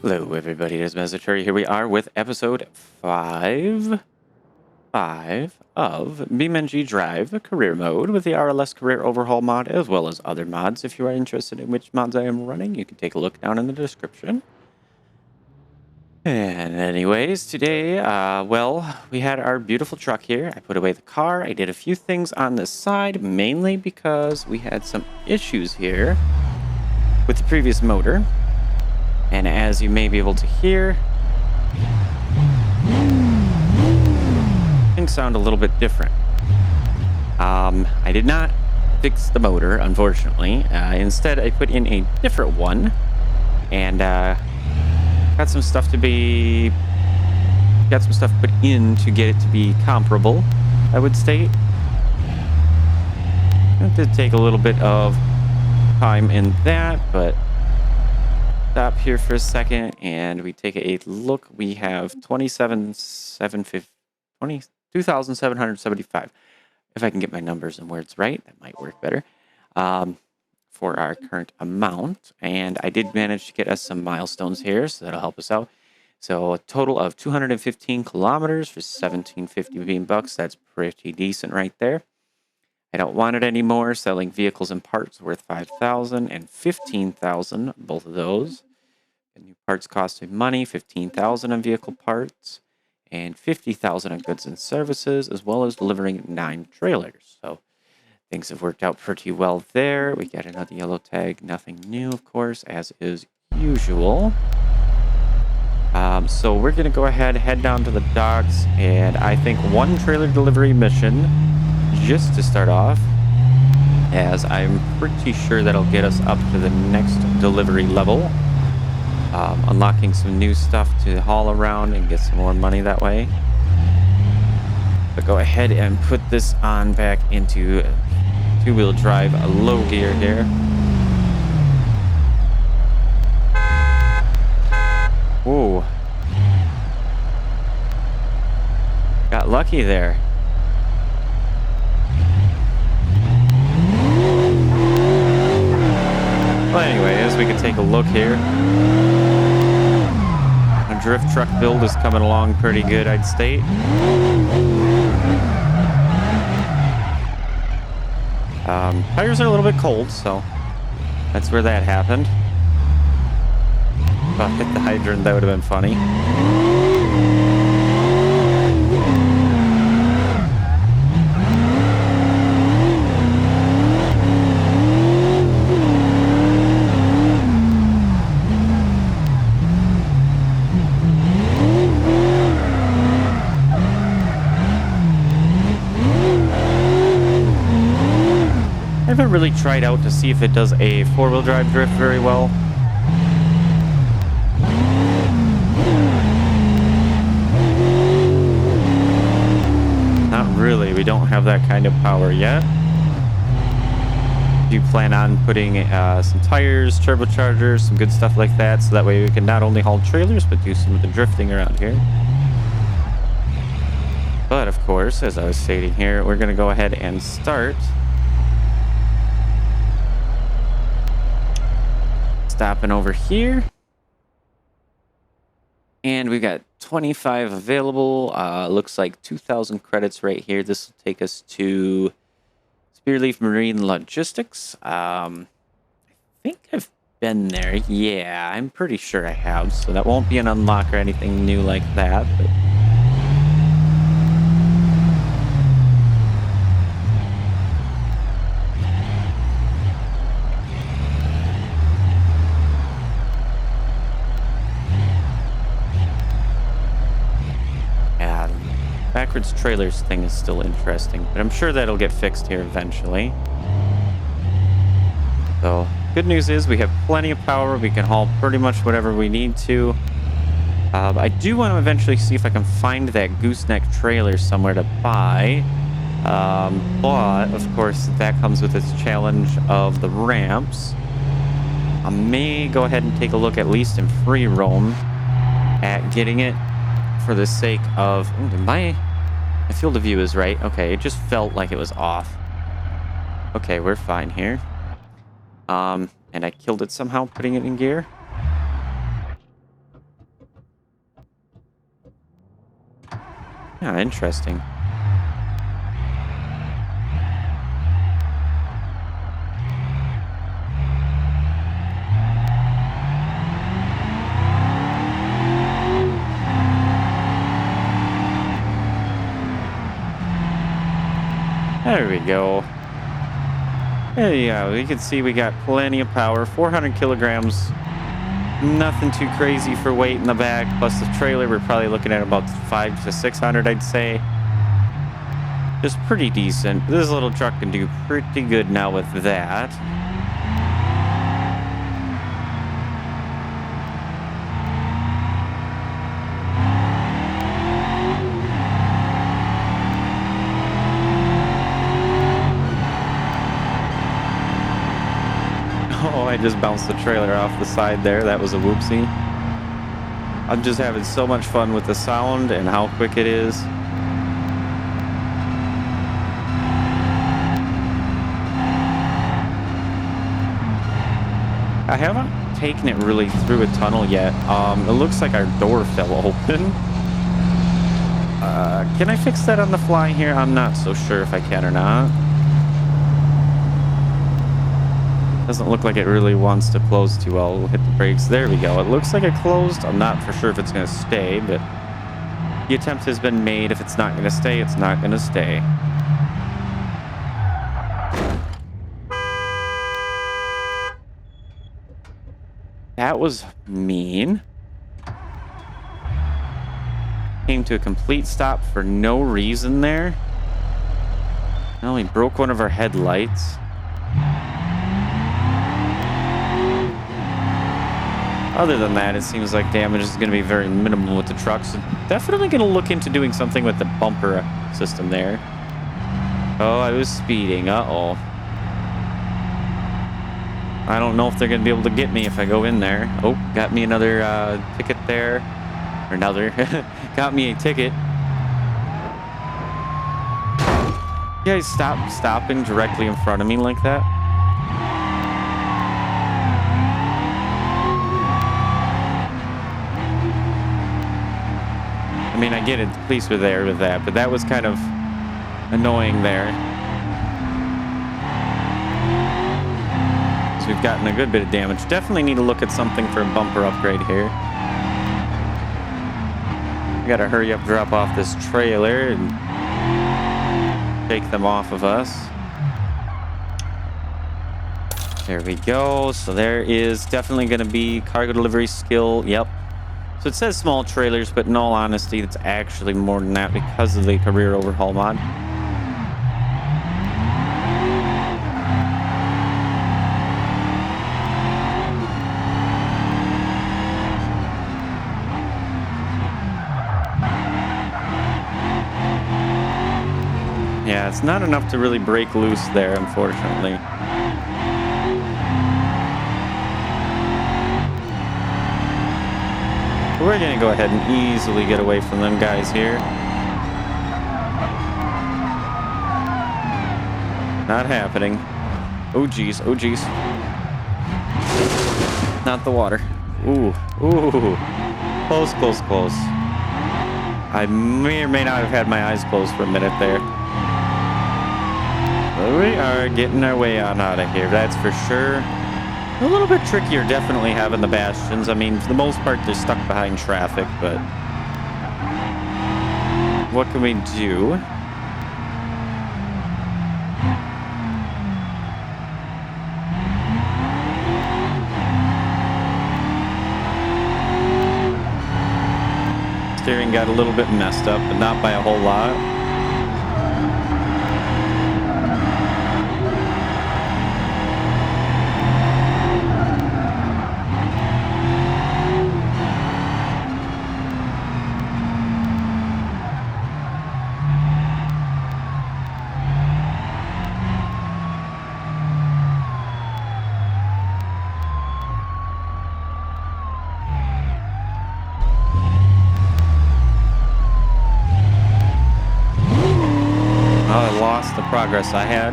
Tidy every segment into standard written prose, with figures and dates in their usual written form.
Hello everybody, it is Motherboard. Here we are with episode 5 of BeamNG Drive Career Mode with the RLS Career Overhaul mod, as well as other mods. If you are interested in which mods I am running, you can take a look down in the description. And anyways, today, well, we had our beautiful truck here. I put away the car. I did a few things on the side, mainly because we had some issues here with the previous motor. And as you may be able to hear, things sound a little bit different. I did not fix the motor, unfortunately. Instead, I put in a different one, and got some stuff put in to get it to be comparable, I would state. It did take a little bit of time in that, but stop here for a second and we take a look. We have 2,775. If I can get my numbers and words right, that might work better, for our current amount. And I did manage to get us some milestones here, so that'll help us out. So a total of 215 kilometers for 1750 beam bucks. That's pretty decent right there. I don't want it anymore. Selling vehicles and parts worth 5,000 and 15,000, both of those. And new parts cost me money, 15,000 on vehicle parts and 50,000 on goods and services, as well as delivering 9 trailers. So things have worked out pretty well there. We got another yellow tag, nothing new, of course, as is usual. So we're going to go ahead, head down to the docks, and I think one trailer delivery mission just to start off, as I'm pretty sure that'll get us up to the next delivery level. Unlocking some new stuff to haul around and get some more money that way. But go ahead and put this on back into two-wheel drive, a low gear here. Whoa. Got lucky there. Well, anyways, we can take a look here. A drift truck build is coming along pretty good, I'd state. Tires are a little bit cold, so that's where that happened. If I hit the hydrant, that would have been funny. haven't really tried out to see if it does a four-wheel drive drift very well. Not really. We don't have that kind of power yet. Do plan on putting some tires, turbochargers, some good stuff like that, so that way we can not only haul trailers, but do some of the drifting around here. But of course, as I was stating here, we're going to go ahead and start stopping over here. And we've got 25 available. Looks like 2,000 credits right here. This will take us to Spearleaf Marine Logistics. I think I've been there. Yeah, I'm pretty sure I have. So that won't be an unlock or anything new like that. But backwards trailers thing is still interesting, but I'm sure that'll get fixed here eventually. So, good news is we have plenty of power. We can haul pretty much whatever we need to. I do want to eventually see if I can find that gooseneck trailer somewhere to buy. But, of course, that comes with its challenge of the ramps. I may go ahead and take a look, at least in free roam, at getting it for the sake of... my field of view is right. Okay, it just felt like it was off. Okay, we're fine here. And I killed it somehow, putting it in gear. Yeah, interesting. There we go. There you go. We can see we got plenty of power. 400 kilograms. Nothing too crazy for weight in the back. Plus the trailer, we're probably looking at about 500 to 600, I'd say. Just pretty decent. This little truck can do pretty good now with that. I just bounced the trailer off the side there. That was a whoopsie. I'm just having so much fun with the sound and how quick it is. I haven't taken it really through a tunnel yet. It looks like our door fell open. Can I fix that on the fly here? I'm not so sure if I can or not. Doesn't look like it really wants to close too well. We'll hit the brakes. There we go. It looks like it closed. I'm not for sure if it's going to stay, but the attempt has been made. If it's not going to stay, it's not going to stay. That was mean. Came to a complete stop for no reason there. Well, we broke one of our headlights. Other than that, it seems like damage is going to be very minimal with the truck. So definitely going to look into doing something with the bumper system there. Oh, I was speeding. Uh-oh. I don't know if they're going to be able to get me if I go in there. Oh, got me another ticket there. Or another. Got me a ticket. You guys stop stopping directly in front of me like that? I mean, I get it, the police were there with that, but that was kind of annoying there. So we've gotten a good bit of damage. Definitely need to look at something for a bumper upgrade here. We gotta hurry up, drop off this trailer and take them off of us. There we go. So there is definitely gonna be cargo delivery skill. Yep. So it says small trailers, but in all honesty, it's actually more than that because of the Career Overhaul mod. Yeah, it's not enough to really break loose there, unfortunately. We're going to go ahead and easily get away from them guys here. Not happening. Oh, geez. Oh, geez. Not the water. Ooh. Ooh. Close, close, close. I may or may not have had my eyes closed for a minute there. But we are getting our way on out of here, that's for sure. A little bit trickier, definitely, having the bastions. I mean, for the most part, they're stuck behind traffic, but what can we do? Steering got a little bit messed up, but not by a whole lot. The progress I had.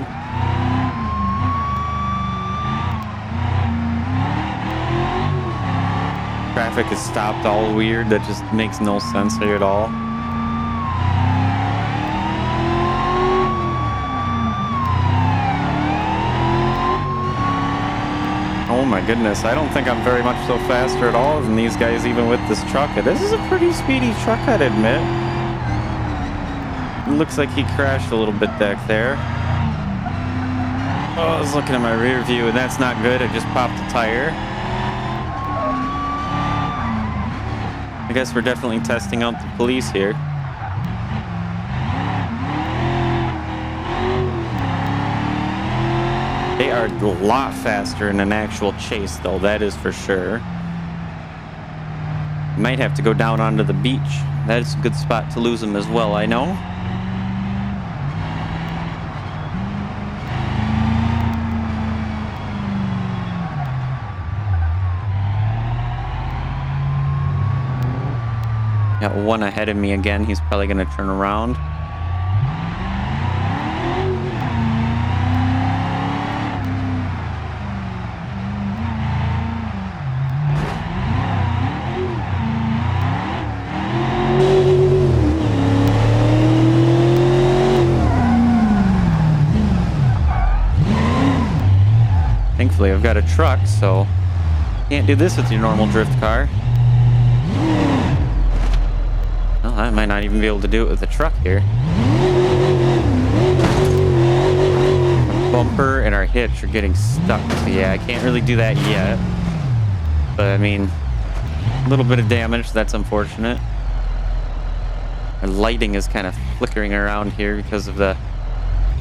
Traffic is stopped all weird. That just makes no sense here at all. Oh my goodness, I don't think I'm very much so faster at all than these guys, even with this truck. This is a pretty speedy truck, I'd admit. Looks like he crashed a little bit back there. Oh, I was looking at my rear view, and that's not good. I just popped a tire. I guess we're definitely testing out the police here. They are a lot faster in an actual chase, though, that is for sure. Might have to go down onto the beach. That is a good spot to lose them as well, I know. Got one ahead of me again. He's probably going to turn around. Thankfully, I've got a truck, so can't do this with your normal drift car. Well, I might not even be able to do it with a truck here. Our bumper and our hitch are getting stuck. So yeah, I can't really do that yet. But I mean, a little bit of damage, that's unfortunate. Our lighting is kind of flickering around here because of the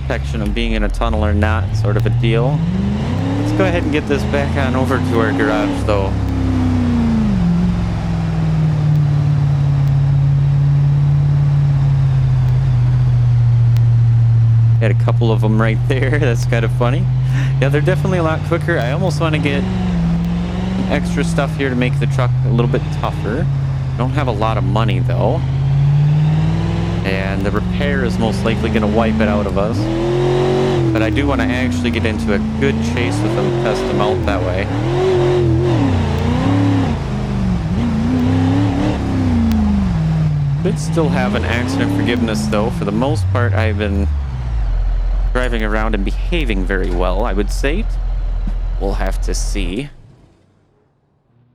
protection of being in a tunnel or not sort of a deal. Let's go ahead and get this back on over to our garage though. Had a couple of them right there. That's kind of funny. Yeah, they're definitely a lot quicker. I almost want to get some extra stuff here to make the truck a little bit tougher. Don't have a lot of money though. And the repair is most likely going to wipe it out of us. But I do want to actually get into a good chase with them, test them out that way. Could still have an accident forgiveness though. For the most part, I've been driving around and behaving very well, I would say. We'll have to see.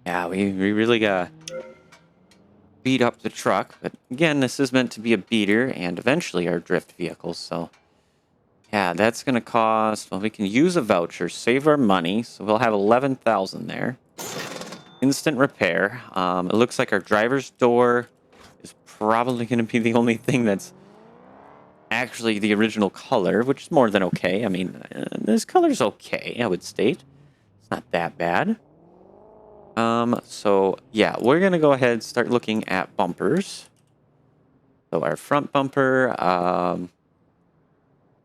Yeah, we really got beat up the truck, but again, this is meant to be a beater and eventually our drift vehicle, so yeah, that's gonna cost, well, we can use a voucher, save our money, so we'll have 11,000 there. Instant repair. It looks like our driver's door is probably gonna be the only thing that's actually the original color, which is more than okay. I mean, this color's okay, I would state. It's not that bad. So yeah, we're gonna go ahead and start looking at bumpers. So our front bumper,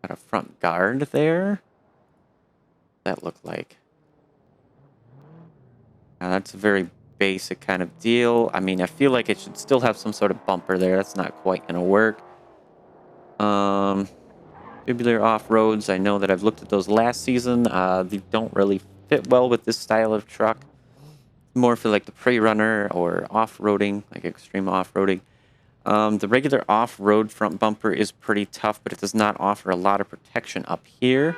Got a front guard there. That looked like. Now that's a very basic kind of deal. I mean, I feel like it should still have some sort of bumper there. That's not quite gonna work. Tubular off-roads. I know that I've looked at those last season. They don't really fit well with this style of truck. More for like the prey runner or off-roading, like extreme off-roading. The regular off-road front bumper is pretty tough, but it does not offer a lot of protection up here.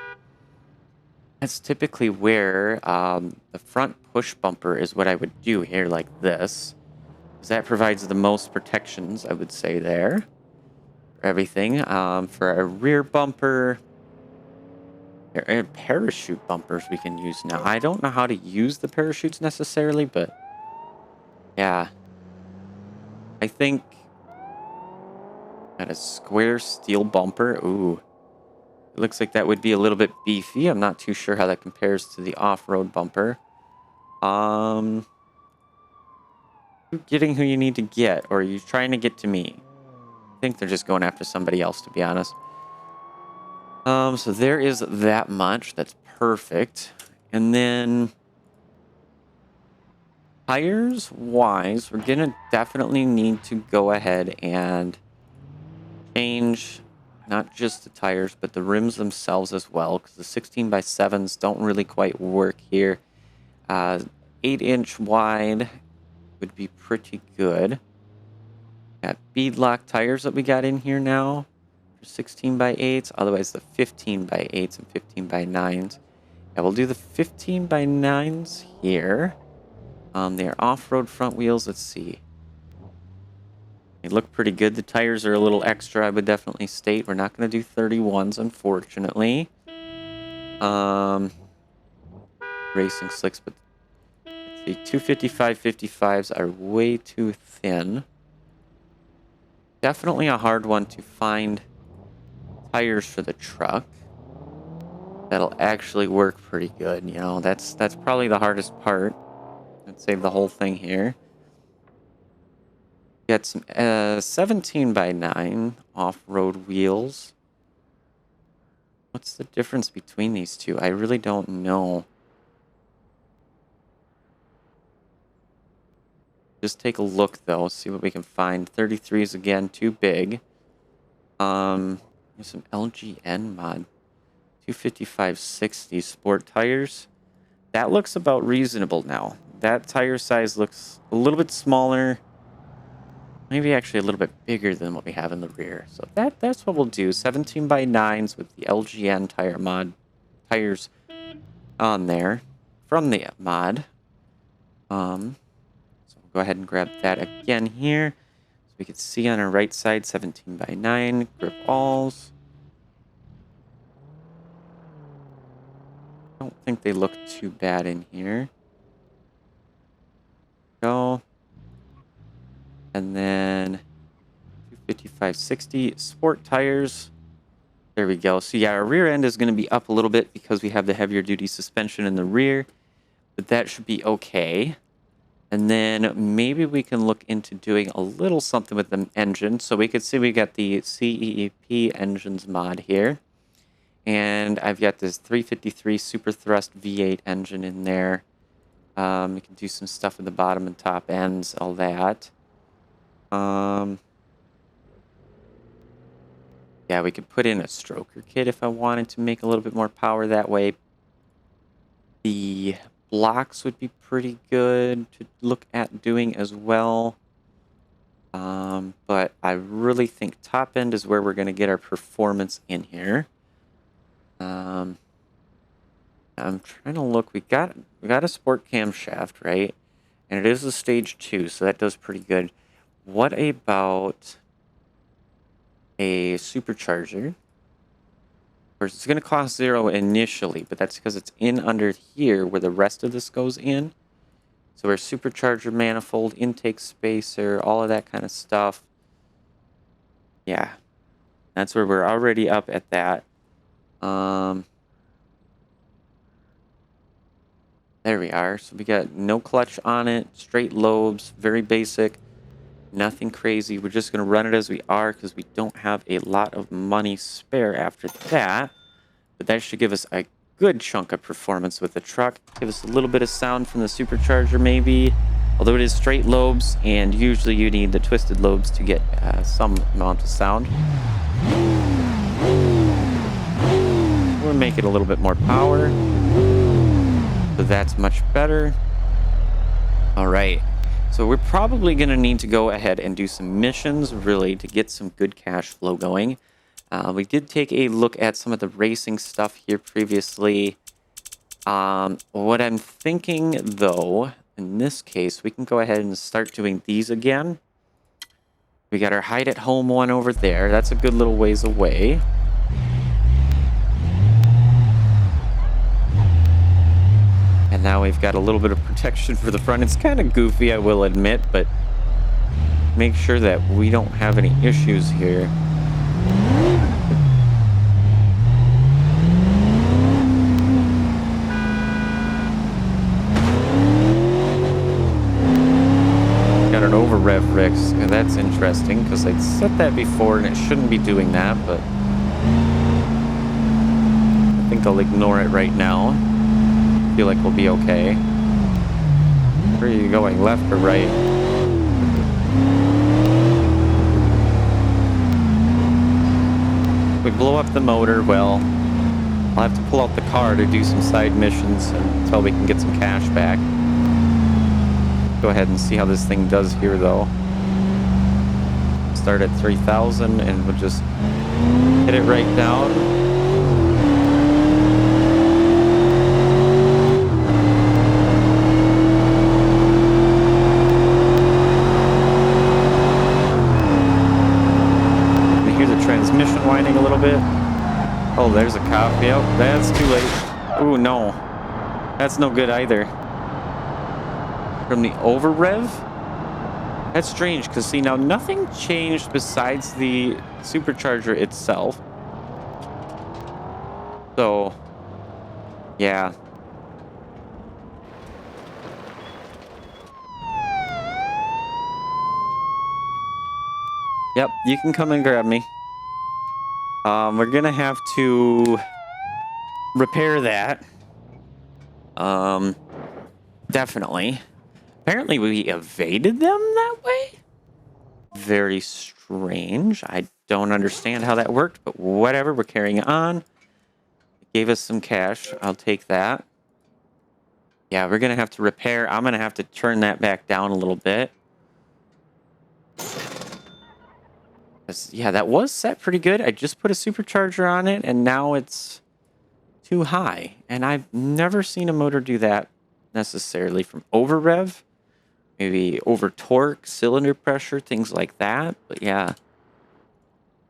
That's typically where the front push bumper is what I would do here, like this. Because that provides the most protections, I would say, there. For everything. For a rear bumper, there are parachute bumpers we can use now. I don't know how to use the parachutes necessarily, but yeah. I think at a square steel bumper, ooh. It looks like that would be a little bit beefy. I'm not too sure how that compares to the off-road bumper. You're getting who you need to get, or are you trying to get to me? I think they're just going after somebody else, to be honest. So there is that much. That's perfect. And then tires-wise, we're going to definitely need to go ahead and change not just the tires, but the rims themselves as well, because the 16x7s don't really quite work here. 8-inch wide would be pretty good. Got beadlock tires that we got in here now for 16x8s, otherwise the 15x8s and 15x9s. Yeah, we'll do the 15x9s here. They are off-road front wheels. Let's see. They look pretty good. The tires are a little extra, I would definitely state. We're not going to do 31s, unfortunately. Racing slicks, but the 255/55s are way too thin. Definitely a hard one to find tires for the truck that'll actually work pretty good. You know, that's probably the hardest part. Let's save the whole thing here. Got some 17x9 off-road wheels. What's the difference between these two? I really don't know. Just take a look, though. See what we can find. 33s, again, too big. There's some LGN mod. 255/60 sport tires. That looks about reasonable now. That tire size looks a little bit smaller. Maybe actually a little bit bigger than what we have in the rear. So that's what we'll do. 17x9s with the LGN tire mod tires on there from the mod. So we'll go ahead and grab that again here. So we can see on our right side, 17x9 grip alls. I don't think they look too bad in here. Go. And then 255/60 sport tires. There we go. So yeah, our rear end is going to be up a little bit because we have the heavier duty suspension in the rear, but that should be okay. And then maybe we can look into doing a little something with the engine. So we could see we got the CEEP engines mod here. And I've got this 353 Super Thrust V8 engine in there. We can do some stuff with the bottom and top ends, all that. Yeah, we could put in a stroker kit if I wanted to make a little bit more power that way. The blocks would be pretty good to look at doing as well. But I really think top end is where we're going to get our performance in here. I'm trying to look. We got a sport camshaft, right? And it is a stage 2, so that does pretty good. What about a supercharger? Of course, it's going to cost 0 initially, but that's because it's in under here where the rest of this goes in. So our supercharger manifold, intake spacer, all of that kind of stuff. Yeah, that's where we're already up at that. There we are. So we got no clutch on it, straight lobes, very basic. Nothing crazy. We're just going to run it as we are because we don't have a lot of money spare after that. But that should give us a good chunk of performance with the truck. Give us a little bit of sound from the supercharger maybe. Although it is straight lobes, and usually you need the twisted lobes to get some amount of sound. We'll make it a little bit more power. So that's much better. All right. So we're probably going to need to go ahead and do some missions, really, to get some good cash flow going. We did take a look at some of the racing stuff here previously. What I'm thinking, though, in this case, we can go ahead and start doing these again. We got our hide at home one over there. That's a good little ways away. And now we've got a little bit of protection for the front. It's kind of goofy, I will admit, but make sure that we don't have any issues here. Got an over rev risk, and that's interesting because I'd set that before and it shouldn't be doing that, but I think I'll ignore it right now. Feel like we'll be okay. Where are you going, left or right? If we blow up the motor, well, I'll have to pull out the car to do some side missions until we can get some cash back. Go ahead and see how this thing does here, though. Start at 3,000 and we'll just hit it right down. Transmission whining a little bit. Oh, there's a cop. Yep, that's too late. Ooh, no. That's no good either. From the over rev? That's strange, because see, now nothing changed besides the supercharger itself. So, yeah. Yep, you can come and grab me. We're gonna have to repair that. Definitely. Apparently we evaded them that way? Very strange. I don't understand how that worked, but whatever, we're carrying on. It gave us some cash. I'll take that. Yeah, we're gonna have to repair. I'm gonna have to turn that back down a little bit. Yeah, that was set pretty good. I just put a supercharger on it, and now it's too high. And I've never seen a motor do that necessarily from over rev. Maybe over torque, cylinder pressure, things like that. But yeah,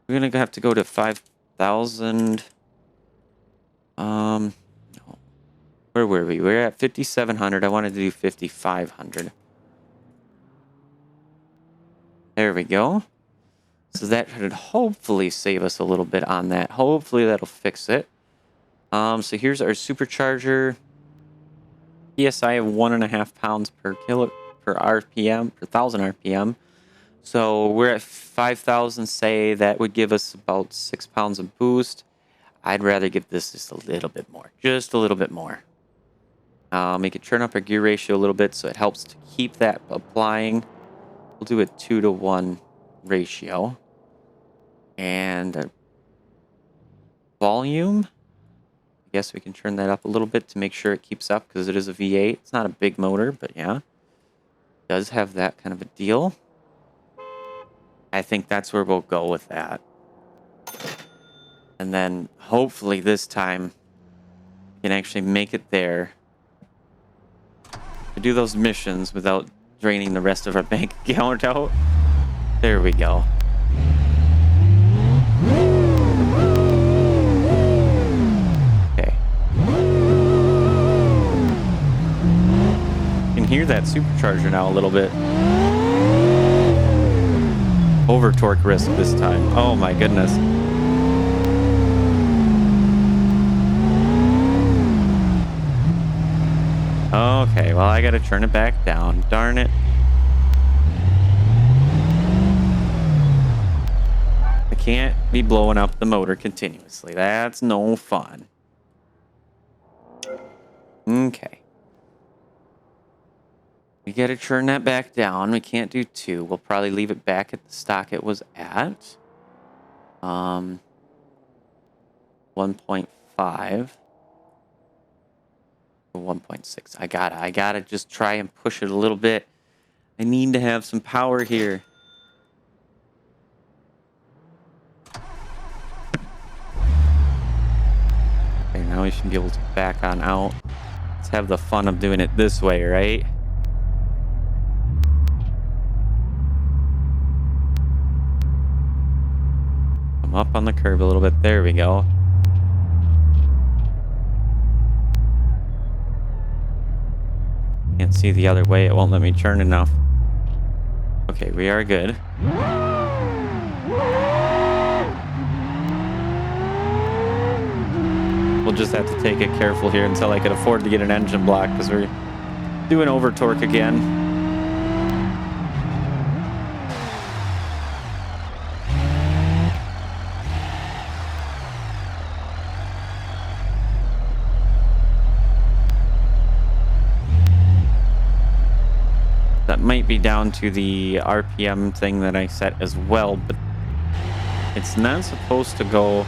we're going to have to go to 5,000. No. Where were we? We're at 5,700. I wanted to do 5,500. There we go. So that should hopefully save us a little bit on that. Hopefully that'll fix it. So here's our supercharger. PSI of 1.5 pounds per RPM, per 1,000 RPM. So we're at 5,000, say that would give us about 6 pounds of boost. I'd rather give this just a little bit more, just a little bit more. We could turn up our gear ratio a little bit so it helps to keep that applying. We'll do a 2-to-1 ratio. And volume, I guess we can turn that up a little bit to make sure it keeps up because it is a V8. It's not a big motor, but yeah, it does have that kind of a deal. I think that's where we'll go with that. And then hopefully this time we can actually make it there to do those missions without draining the rest of our bank account out. There we go. Okay. You can hear that supercharger now a little bit. Over torque risk this time. Oh my goodness. Okay, well I gotta turn it back down. Darn it. can't be blowing up the motor continuously. That's no fun. Okay. We gotta turn that back down. We can't do 2. We'll probably leave it back at the stock it was at. 1.5. 1.6. I gotta just try and push it a little bit. I need to have some power here. Okay, now we should be able to back on out. Let's have the fun of doing it this way, right? Come up on the curb a little bit. There we go. Can't see the other way. It won't let me turn enough. Okay, we are good. We'll just have to take it careful here until I can afford to get an engine block because we're doing over torque again. That might be down to the RPM thing that I set as well, but it's not supposed to go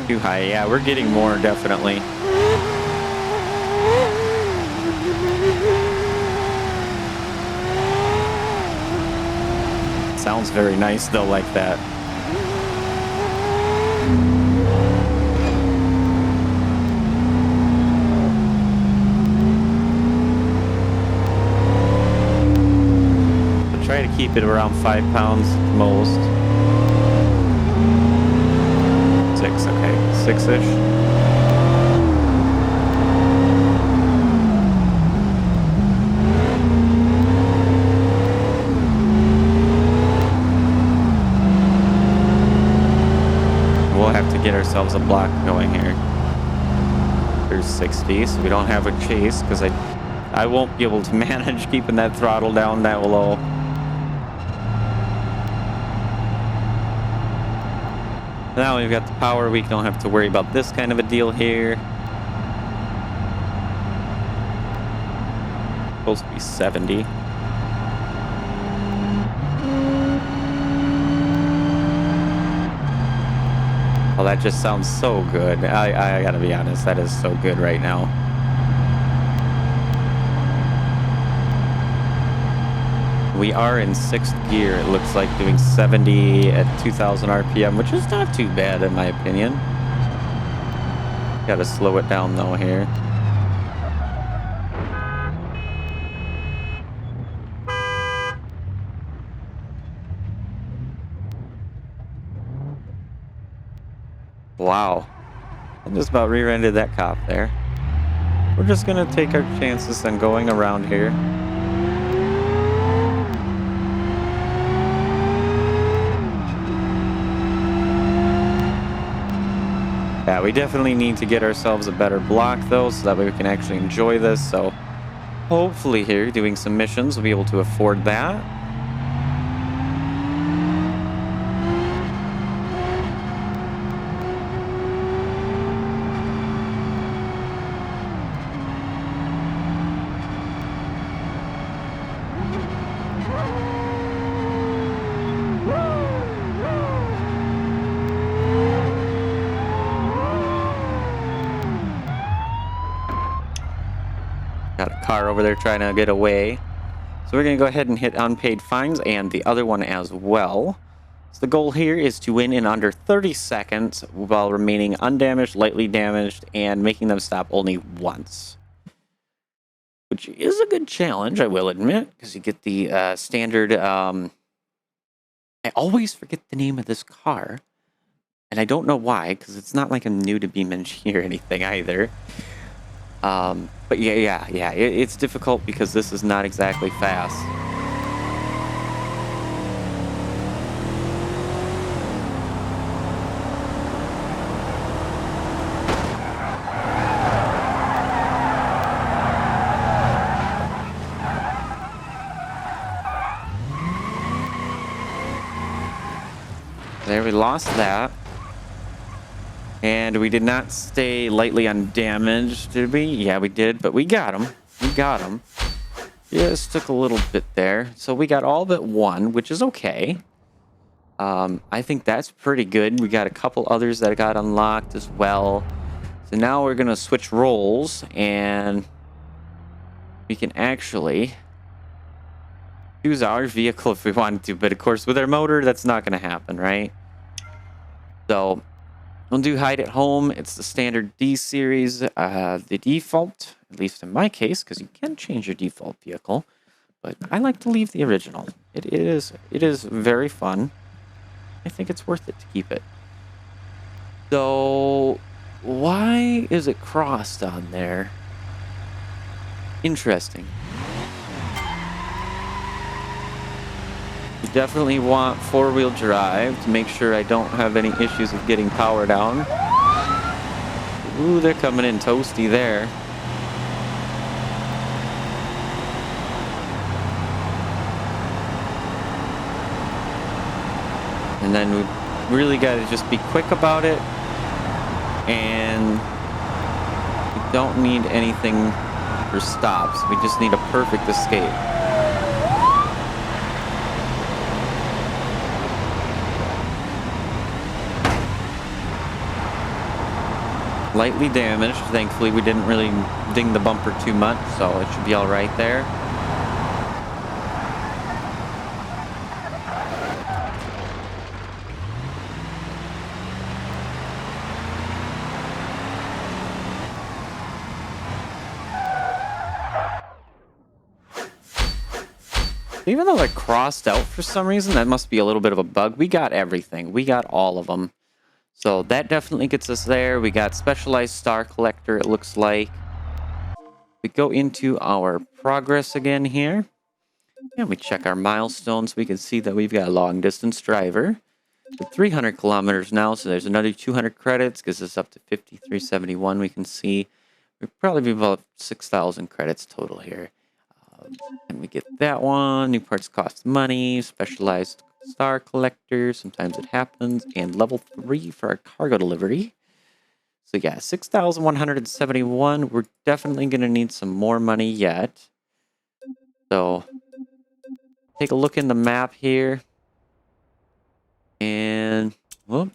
too high. Yeah, we're getting more, definitely. Sounds very nice, though, like that. Try to keep it around 5 pounds most. 6, okay, 6-ish. We'll have to get ourselves a block going here. There's 60, so we don't have a chase because I won't be able to manage keeping that throttle down that low. Now we've got the power, we don't have to worry about this kind of a deal here. Supposed to be 70. Oh, that just sounds so good. I gotta be honest, that is so good right now. We are in 6th gear, it looks like, doing 70 at 2,000 RPM, which is not too bad in my opinion. Gotta slow it down though here. Wow. I just about rear-ended that cop there. We're just gonna take our chances on going around here. Yeah, we definitely need to get ourselves a better block though, so that way we can actually enjoy this. So hopefully here, doing some missions, we'll be able to afford that. Got a car over there trying to get away. So we're going to go ahead and hit unpaid fines and the other one as well. So the goal here is to win in under 30 seconds while remaining undamaged, lightly damaged, and making them stop only once. Which is a good challenge, I will admit, because you get the standard... I always forget the name of this car. And I don't know why, because it's not like I'm new to BeamNG or anything either. But yeah, it's difficult because this is not exactly fast. There, we lost that. And we did not stay lightly undamaged, did we? Yeah, we did, but we got him. We got him. Just took a little bit there. So we got all but one, which is okay. I think that's pretty good. We got a couple others that got unlocked as well. So now we're going to switch roles, and we can actually use our vehicle if we wanted to. But of course, with our motor, that's not going to happen, right? So we'll do hide at home. It's the standard D series. The default, at least in my case, because you can change your default vehicle. But I like to leave the original. It is very fun. I think it's worth it to keep it. So why is it crossed on there? Interesting. You definitely want four-wheel drive to make sure I don't have any issues with getting power down. Ooh, they're coming in toasty there. And then we really got to just be quick about it. And we don't need anything for stops. We just need a perfect escape. Lightly damaged. Thankfully, we didn't really ding the bumper too much, so it should be all right there. Even though it crossed out for some reason, that must be a little bit of a bug. We got everything. We got all of them. So that definitely gets us there. We got specialized star collector, it looks like. We go into our progress again here. And we check our milestones. We can see that we've got a long distance driver. We're 300 kilometers now, so there's another 200 credits. Gives us up to 5371. We can see we'll probably be about 6,000 credits total here. And we get that one. New parts cost money. Specialized star collector. Sometimes it happens. And level 3 for our cargo delivery. So yeah, 6,171. We're definitely going to need some more money yet. So take a look in the map here. And, well,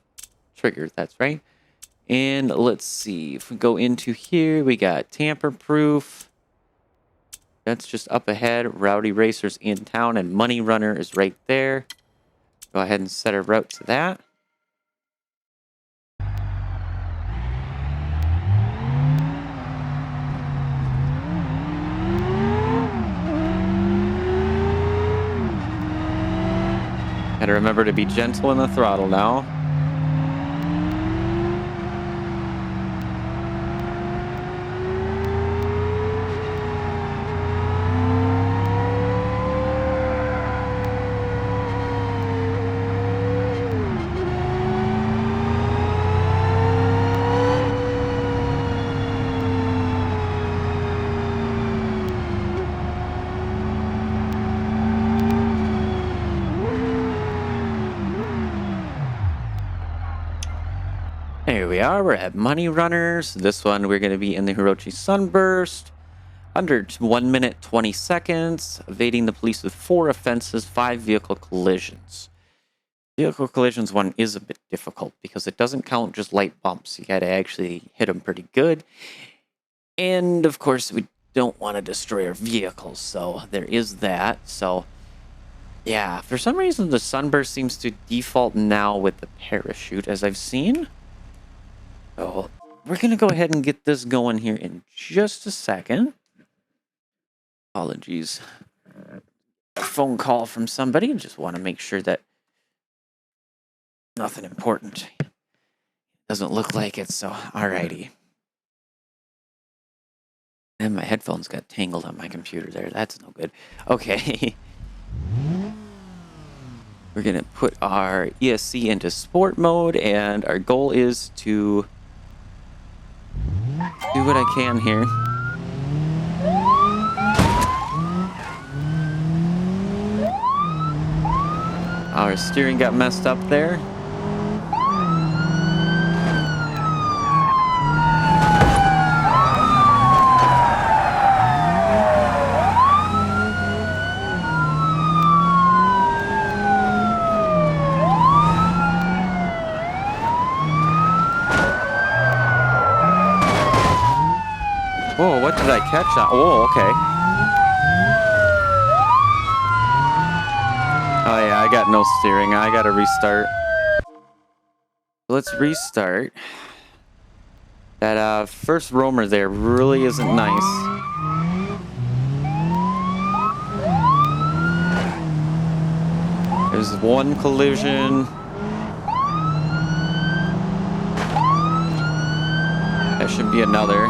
triggered, that's right. And let's see. If we go into here, we got tamper proof. That's just up ahead. Rowdy Racers in town, and Money Runner is right there. Go ahead and set our route to that. Gotta remember to be gentle in the throttle now. Here we are, we're at Money Runners. This one, we're going to be in the Hirochi Sunburst. Under 1 minute, 20 seconds. Evading the police with 4 offenses, 5 vehicle collisions. Vehicle collisions one is a bit difficult because it doesn't count just light bumps. You got to actually hit them pretty good. And, of course, we don't want to destroy our vehicles, so there is that. So, yeah, for some reason, the Sunburst seems to default now with the parachute, as I've seen. So we're going to go ahead and get this going here in just a second. Apologies. A phone call from somebody. Just want to make sure that nothing important. Doesn't look like it, so alrighty. And my headphones got tangled on my computer there. That's no good. Okay. We're going to put our ESC into sport mode, and our goal is to do what I can here. Our steering got messed up there. catch on. Oh, okay. Oh yeah, I got no steering. I gotta restart. Let's restart. That first roamer there really isn't nice. There's one collision. That should be another.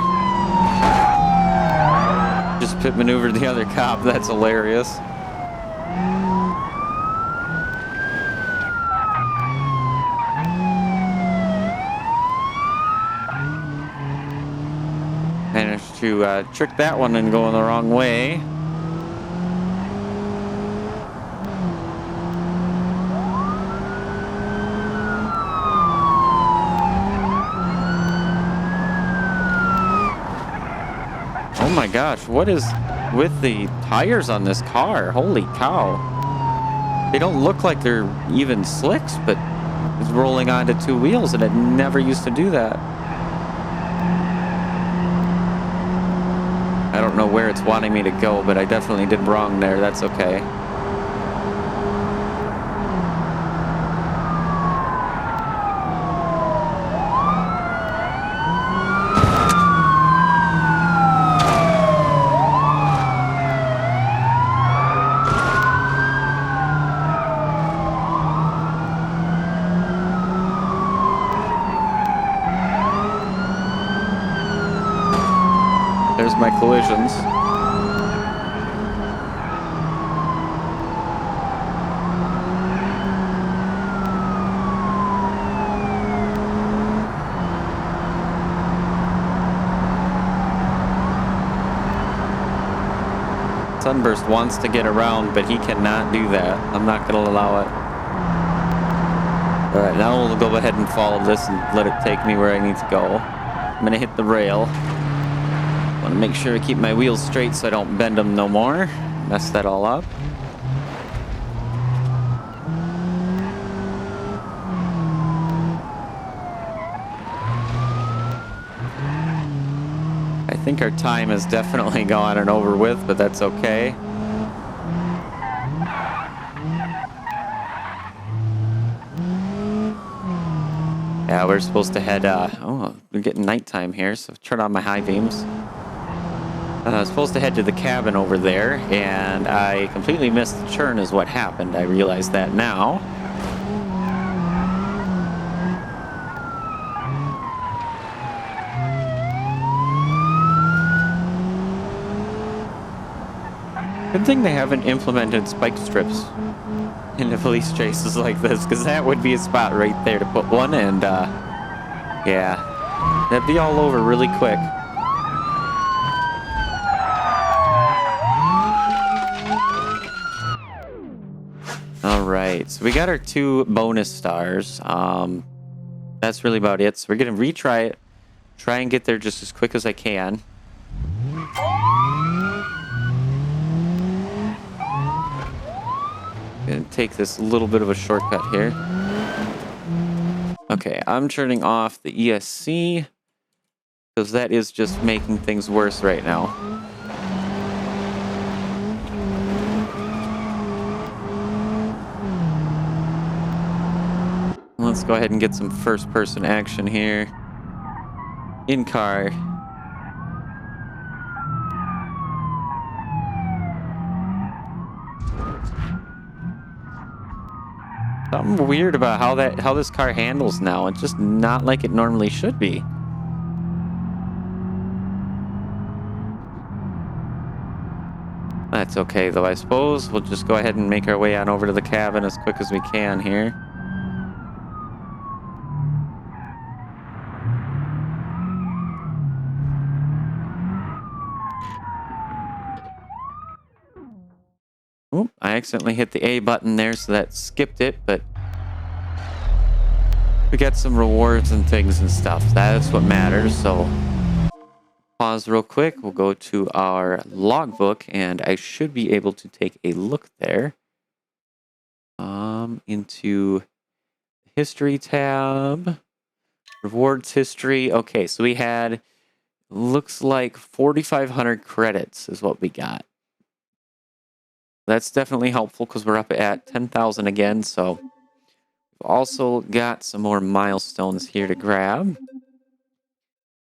Just pit maneuvered the other cop. That's hilarious. Managed to trick that one and go in the wrong way. Oh my gosh, what is with the tires on this car? Holy cow. They don't look like they're even slicks, but it's rolling onto two wheels, and it never used to do that. I don't know where it's wanting me to go, but I definitely did wrong there. That's okay. There's my collisions. Sunburst wants to get around, but he cannot do that. I'm not going to allow it. Alright, now we'll go ahead and follow this and let it take me where I need to go. I'm going to hit the rail. Want to make sure I keep my wheels straight so I don't bend them no more. Mess that all up. I think our time is definitely gone and over with, but that's okay. Yeah, we're supposed to head, oh, we're getting nighttime here, so turn on my high beams. I was supposed to head to the cabin over there, and I completely missed the turn is what happened. I realize that now. Good thing they haven't implemented spike strips into police chases like this, because that would be a spot right there to put one, and yeah, that'd be all over really quick. All right, so we got our 2 bonus stars. That's really about it. So we're gonna retry it, try and get there just as quick as I can. Gonna take this little bit of a shortcut here. Okay, I'm turning off the ESC because that is just making things worse right now. Let's go ahead and get some first-person action here. In car. Something weird about how this car handles now. It's just not like it normally should be. That's okay though, I suppose. We'll just go ahead and make our way on over to the cabin as quick as we can here. Oop, I accidentally hit the A button there, so that skipped it, but we got some rewards and things and stuff. That's what matters, so pause real quick. We'll go to our logbook, and I should be able to take a look there. Into history tab, rewards history. Okay, so we had looks like 4,500 credits is what we got. That's definitely helpful because we're up at 10,000 again. So we've also got some more milestones here to grab.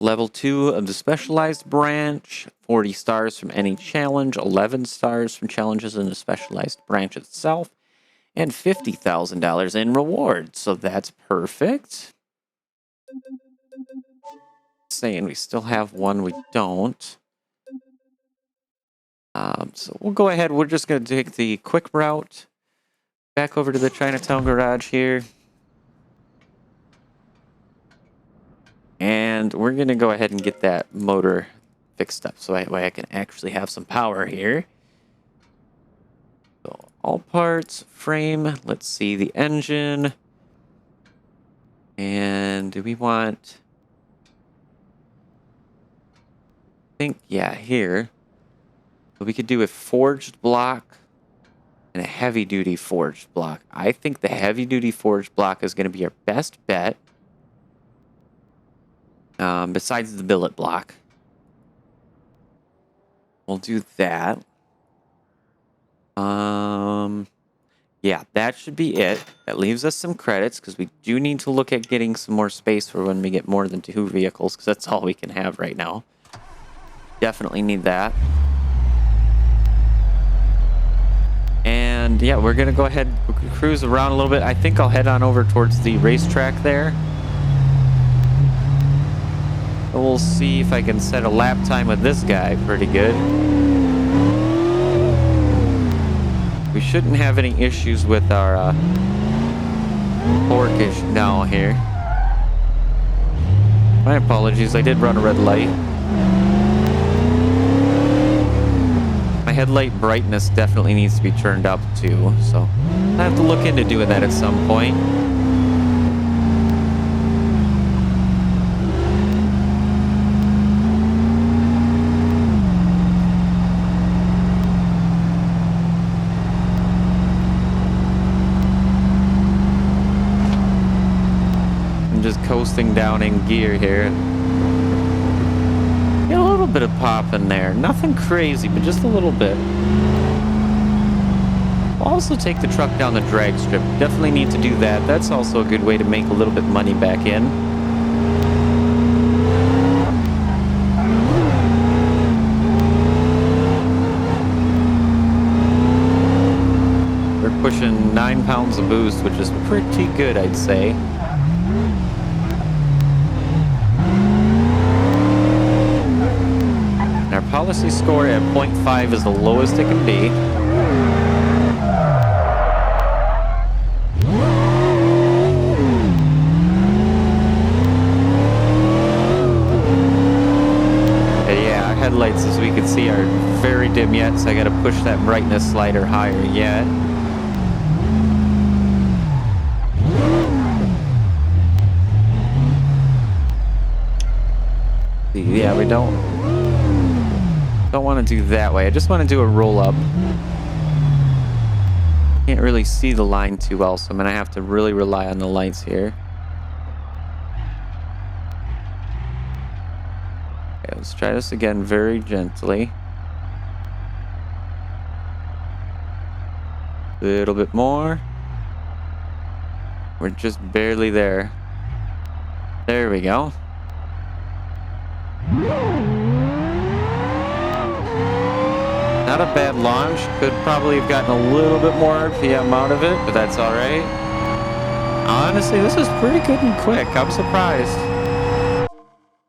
Level 2 of the specialized branch, 40 stars from any challenge, 11 stars from challenges in the specialized branch itself, and $50,000 in rewards. So that's perfect. Saying we still have one, we don't. So we'll go ahead. We're just going to take the quick route back over to the Chinatown garage here. And we're going to go ahead and get that motor fixed up so that way I can actually have some power here. So all parts, frame, let's see the engine. And do we want... I think, yeah, here. So we could do a forged block and a heavy-duty forged block. I think the heavy-duty forged block is going to be our best bet. Besides the billet block. We'll do that. Yeah, that should be it. That leaves us some credits because we do need to look at getting some more space for when we get more than 2 vehicles because that's all we can have right now. Definitely need that. And yeah, we're going to go ahead and cruise around a little bit. I think I'll head on over towards the racetrack there. We'll see if I can set a lap time with this guy pretty good. We shouldn't have any issues with our porkage now here. My apologies, I did run a red light. My headlight brightness definitely needs to be turned up too, so I have to look into doing that at some point. Just coasting down in gear here. Get a little bit of pop in there. Nothing crazy, but just a little bit. We'll also take the truck down the drag strip. Definitely need to do that. That's also a good way to make a little bit money back in. We're pushing 9 pounds of boost, which is pretty good, I'd say. Our policy score at 0.5 is the lowest it can be. And yeah, our headlights, as we can see, are very dim yet, so I gotta push that brightness slider higher yet. Yeah, we don't want to do that way. I just want to do a roll up. Can't really see the line too well, so I'm going to have to really rely on the lights here. Okay, let's try this again very gently. A little bit more. We're just barely there. There we go. Not a bad launch. Could probably have gotten a little bit more RPM out of it, but that's all right. Honestly, this is pretty good and quick. I'm surprised.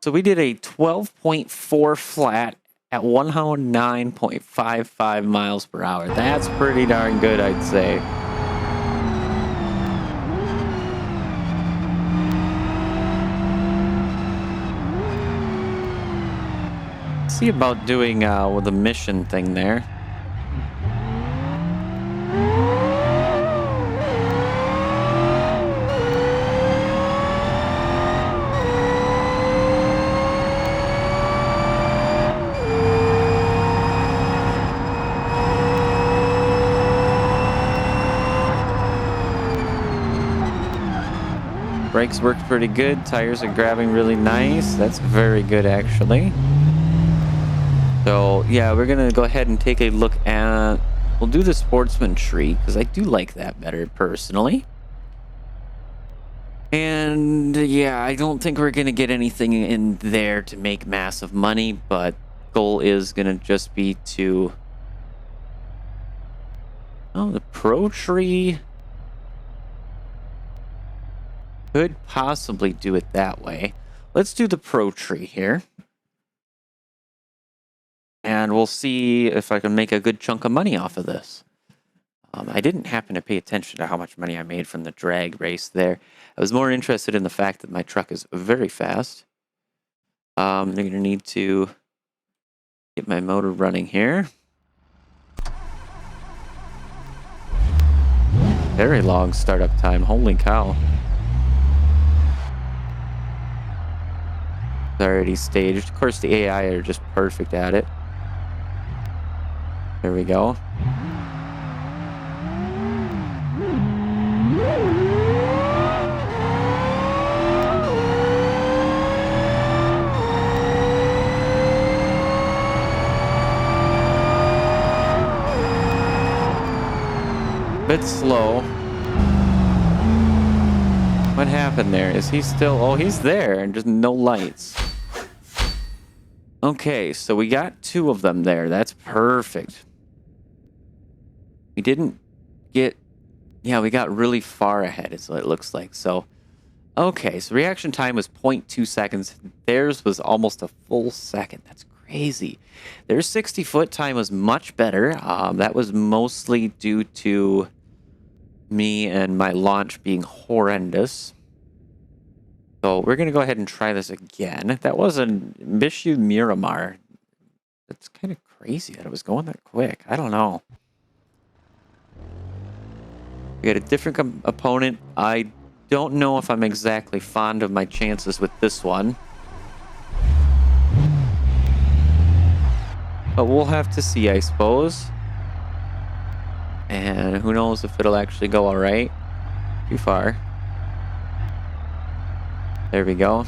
So we did a 12.4 flat at 109.55 miles per hour. That's pretty darn good, I'd say. See about doing with a mission thing there. Brakes work pretty good. Tires are grabbing really nice. That's very good, actually. So, yeah, we're going to go ahead and take a look at... We'll do the Sportsman tree, because I do like that better, personally. And, yeah, I don't think we're going to get anything in there to make massive money, but goal is going to just be to... Oh, the Pro tree... Could possibly do it that way. Let's do the Pro tree here. And we'll see if I can make a good chunk of money off of this. I didn't happen to pay attention to how much money I made from the drag race there. I was more interested in the fact that my truck is very fast. I'm going to need to get my motor running here. Very long startup time. Holy cow. It's already staged. Of course, the AI are just perfect at it. There we go. Bit slow. What happened there? Is he still... Oh, he's there and just no lights. Okay, so we got 2 of them there. That's perfect. We didn't get... Yeah, we got really far ahead, is what it looks like. So, okay, so reaction time was 0.2 seconds. Theirs was almost a full second. That's crazy. Their 60-foot time was much better. That was mostly due to me and my launch being horrendous. So we're going to go ahead and try this again. That was a Bishu Miramar. That's kind of crazy that it was going that quick. I don't know. We got a different opponent. I don't know if I'm exactly fond of my chances with this one. But we'll have to see, I suppose. And who knows if it'll actually go all right. Too far. There we go.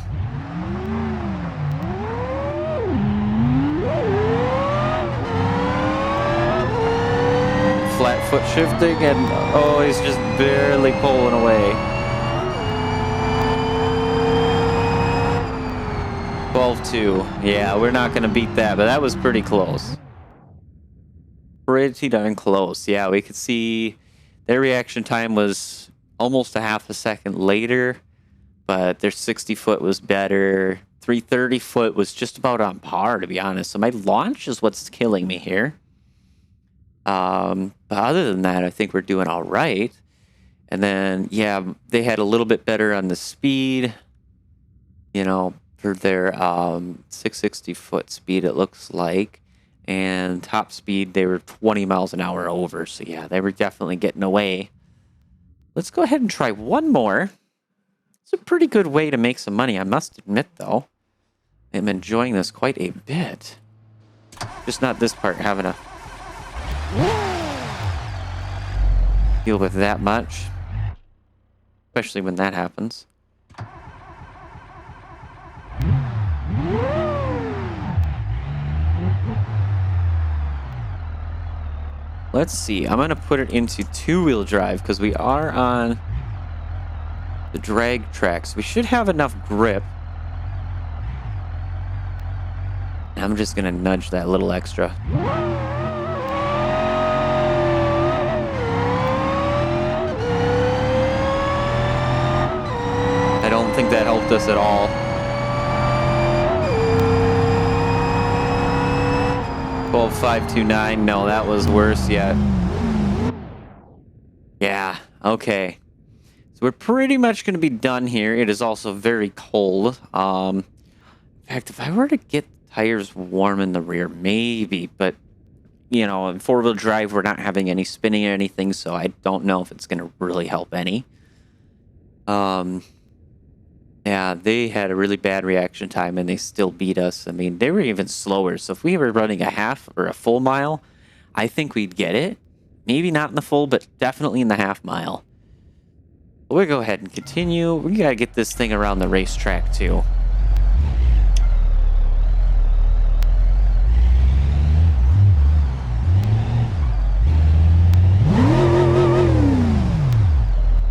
Flat foot shifting, and oh, he's just barely pulling away. 12-2. Yeah, we're not going to beat that, but that was pretty close. Pretty darn close. Yeah, we could see their reaction time was almost a half a second later, but their 60-foot was better. 330-foot was just about on par, to be honest. So my launch is what's killing me here. But other than that, I think we're doing all right. And then, yeah, they had a little bit better on the speed, you know, for their 660-foot speed, it looks like. And top speed, they were 20 miles an hour over. So, yeah, they were definitely getting away. Let's go ahead and try one more. It's a pretty good way to make some money, I must admit, though. I'm enjoying this quite a bit. Just not this part, having to deal with that much. Especially when that happens. Let's see. I'm going to put it into 2-wheel drive because we are on the drag tracks. We should have enough grip. I'm just going to nudge that little extra. I don't think that helped us at all. 12.529. No, that was worse yet. Yeah, okay. So we're pretty much going to be done here. It is also very cold. In fact, if I were to get tires warm in the rear, maybe. But, you know, in 4-wheel drive, we're not having any spinning or anything, so I don't know if it's going to really help any. Yeah, they had a really bad reaction time, and they still beat us. I mean, they were even slower. So if we were running a half or a full mile, I think we'd get it. Maybe not in the full, but definitely in the half mile. We'll go ahead and continue. We gotta get this thing around the racetrack too.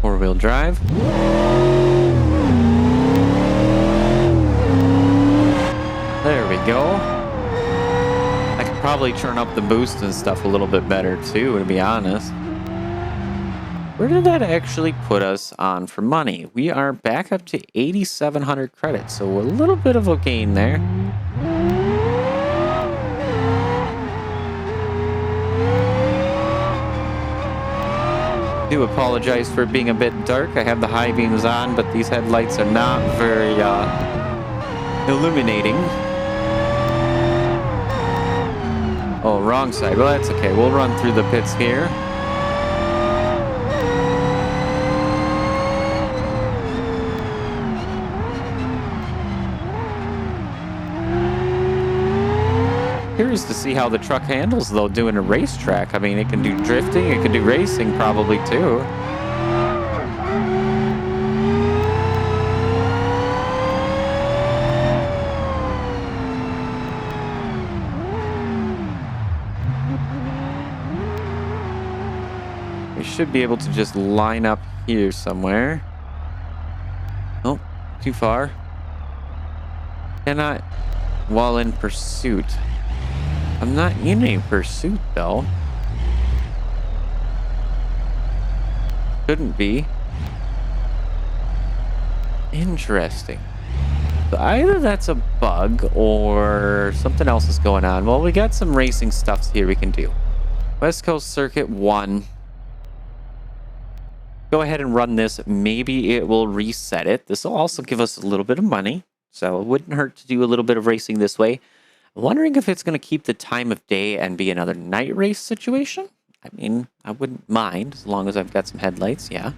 Four-wheel drive. There we go. I could probably turn up the boost and stuff a little bit better too, to be honest. Where did that actually put us on for money? We are back up to 8,700 credits, so a little bit of a gain there. I do apologize for being a bit dark. I have the high beams on, but these headlights are not very illuminating. Oh, wrong side. Well, that's okay. We'll run through the pits here. Curious to see how the truck handles, though, doing a racetrack. I mean, it can do drifting, it can do racing probably, too. We should be able to just line up here somewhere. Oh, too far. Cannot while in pursuit. I'm not in a pursuit, though. Couldn't be. Interesting. So either that's a bug or something else is going on. Well, we got some racing stuff here we can do. West Coast Circuit 1. Go ahead and run this. Maybe it will reset it. This will also give us a little bit of money. So it wouldn't hurt to do a little bit of racing this way. I'm wondering if it's going to keep the time of day and be another night race situation. I mean, I wouldn't mind as long as I've got some headlights, yeah.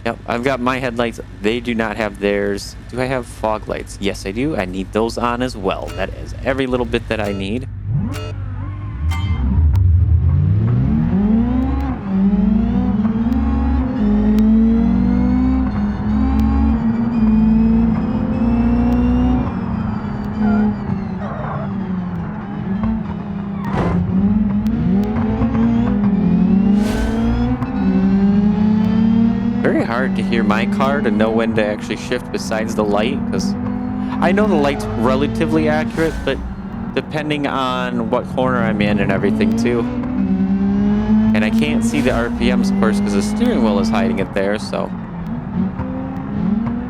Yep, I've got my headlights. They do not have theirs. Do I have fog lights? Yes, I do. I need those on as well. That is every little bit that I need. Hard to hear my car to know when to actually shift besides the light, because I know the light's relatively accurate, but depending on what corner I'm in and everything too. And I can't see the RPMs, of course, because the steering wheel is hiding it there, so.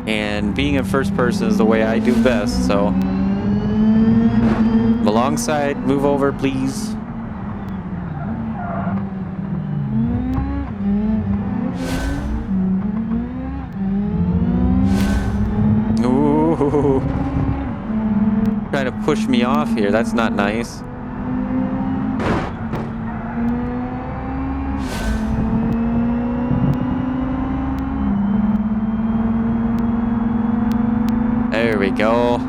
And being in first person is the way I do best, so. Alongside, move over, please. Ooh. Trying to push me off here. That's not nice. There we go.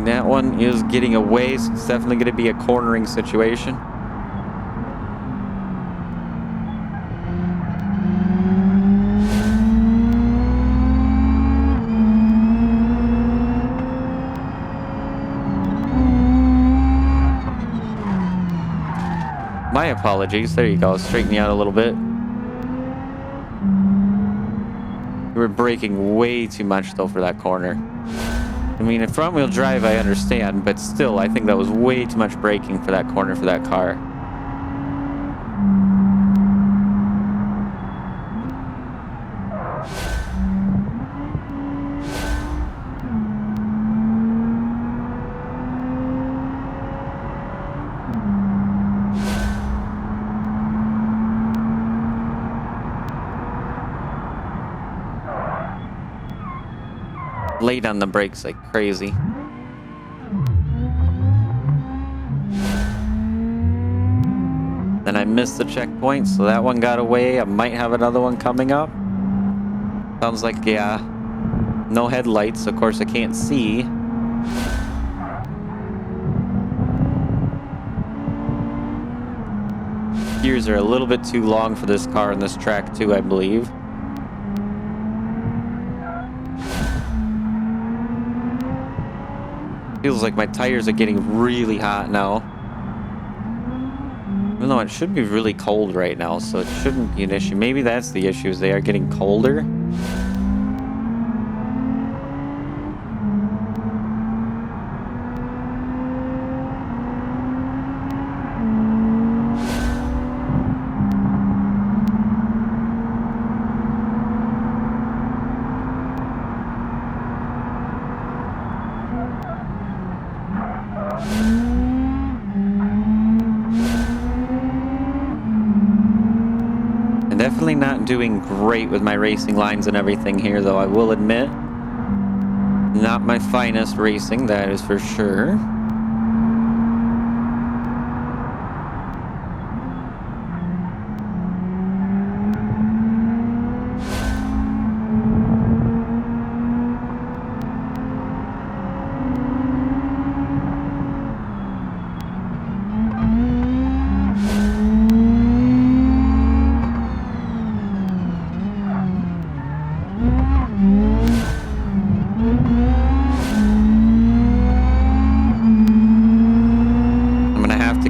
That one is getting away, so it's definitely going to be a cornering situation. My apologies. There you go. Straighten me out a little bit. We were braking way too much, though, for that corner. I mean, in front-wheel drive, I understand, but still, I think that was way too much braking for that corner for that car. Late on the brakes like crazy. Then I missed the checkpoint, so that one got away. I might have another one coming up. Sounds like, yeah, no headlights. Of course, I can't see. Gears are a little bit too long for this car and this track too, I believe. Feels like my tires are getting really hot now. Even though it should be really cold right now, so it shouldn't be an issue. Maybe that's the issue, is they are getting colder. Definitely not doing great with my racing lines and everything here, though, I will admit. Not my finest racing, that is for sure.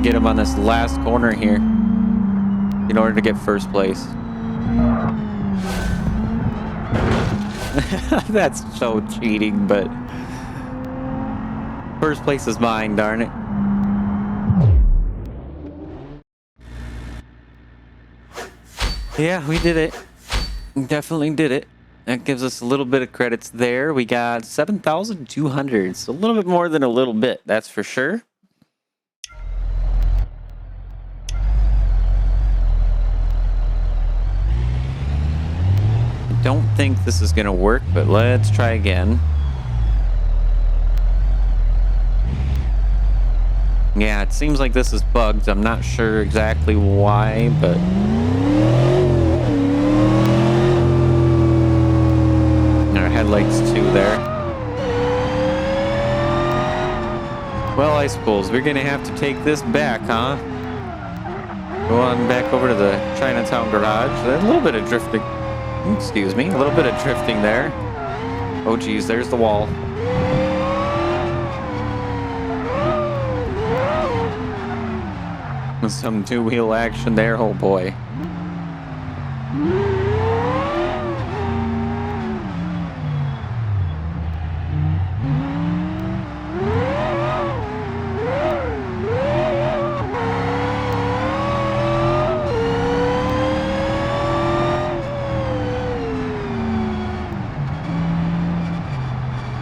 Get him on this last corner here in order to get first place. That's so cheating, but first place is mine, darn it. Yeah, we did it. Definitely did it. That gives us a little bit of credits there. We got 7,200. So a little bit more than a little bit, that's for sure. Don't think this is gonna work, but let's try again. Yeah, it seems like this is bugged. I'm not sure exactly why, but our headlights too there. Well, I suppose we're gonna have to take this back, huh? Go on back over to the Chinatown garage. A little bit of drifting. Excuse me, a little bit of drifting there. Oh geez, there's the wall. Some two-wheel action there, oh boy.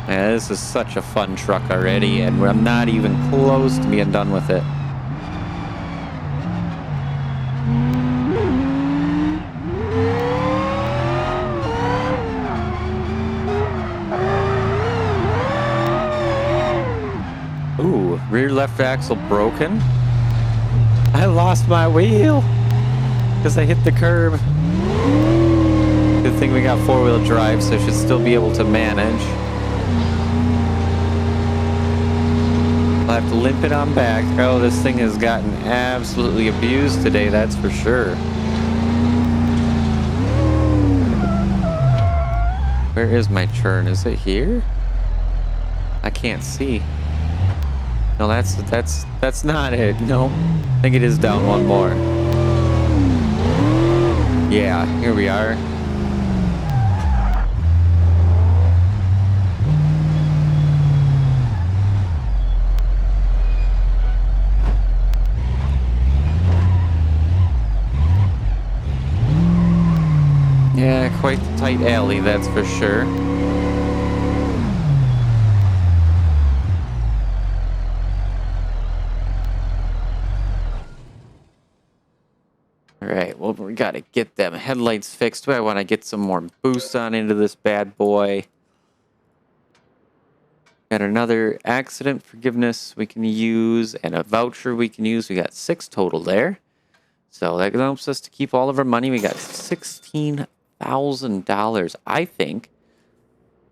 Yeah, this is such a fun truck already, and I'm not even close to being done with it. Ooh, rear left axle broken. I lost my wheel because I hit the curb. Good thing we got four-wheel drive, so I should still be able to manage. I'll have to limp it on back. Oh, this thing has gotten absolutely abused today, that's for sure. Where is my churn? Is it here? I can't see. No, that's not it. No, I think it is down one more. Yeah, here we are. Yeah, quite the tight alley, that's for sure. Alright, well, we gotta get them headlights fixed. I want to get some more boost on into this bad boy. Got another accident forgiveness we can use and a voucher we can use. We got 6 total there. So that helps us to keep all of our money. We got $16,000. I think